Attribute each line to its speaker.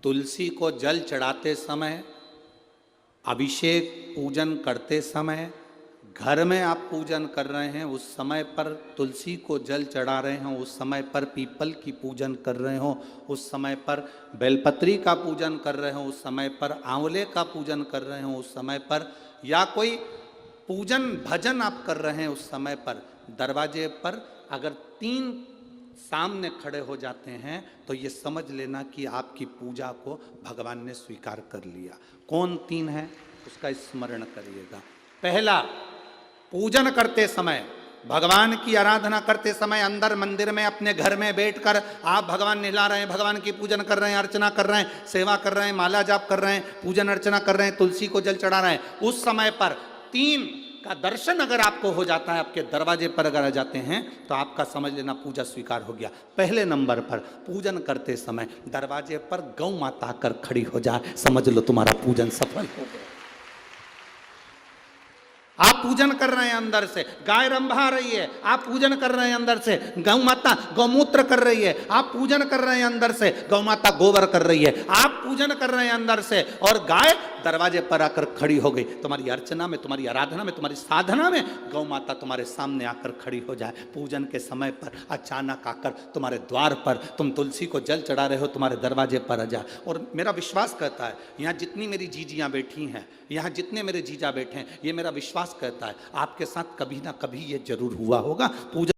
Speaker 1: तुलसी को जल चढ़ाते समय, अभिषेक पूजन करते समय, घर में आप पूजन कर रहे हैं उस समय पर तुलसी को जल चढ़ा रहे हो, उस समय पर पीपल की पूजन कर रहे हो, उस समय पर बेलपत्री का पूजन कर रहे हो, उस समय पर आंवले का पूजन कर रहे हो, उस समय पर या कोई पूजन भजन आप कर रहे हैं उस समय पर दरवाजे पर अगर 3 सामने खड़े हो जाते हैं तो ये समझ लेना कि आपकी पूजा को भगवान ने स्वीकार कर लिया। कौन 3 है उसका स्मरण करिएगा। पहला, पूजन करते समय, भगवान की आराधना करते समय अंदर मंदिर में अपने घर में बैठकर आप भगवान निहला रहे हैं, भगवान की पूजन कर रहे हैं, अर्चना कर रहे हैं, सेवा कर रहे हैं, माला जाप कर रहे हैं, पूजन अर्चना कर रहे हैं, तुलसी को जल चढ़ा रहे हैं, उस समय पर 3 का दर्शन अगर आपको हो जाता है, आपके दरवाजे पर अगर आ जाते हैं तो आपका समझ लेना पूजा स्वीकार हो गया। पहले नंबर पर पूजन करते समय दरवाजे पर गौ माता आकर खड़ी हो जाए, समझ लो तुम्हारा पूजन सफल हो गया। आप पूजन कर रहे हैं अंदर से, गाय रंभा रही है, आप पूजन कर रहे हैं अंदर से, गौ माता गौमूत्र कर रही है, आप पूजन कर रहे हैं अंदर से, गौ माता गोबर कर रही है, आप पूजन कर रहे हैं अंदर से और गाय दरवाजे पर आकर खड़ी हो गई। तुम्हारी अर्चना में, तुम्हारी आराधना में, तुम्हारी साधना में गौ माता तुम्हारे सामने आकर खड़ी हो जाए। पूजन के समय पर अचानक आकर तुम्हारे द्वार पर, तुम तुलसी को जल चढ़ा रहे हो, तुम्हारे दरवाजे पर आ जाए। और मेरा विश्वास कहता है, यहाँ जितनी मेरी जीजियाँ बैठी हैं, यहाँ जितने मेरे जीजा बैठे हैं, ये मेरा विश्वास कहता है आपके साथ कभी ना कभी ये जरूर हुआ होगा। पूजा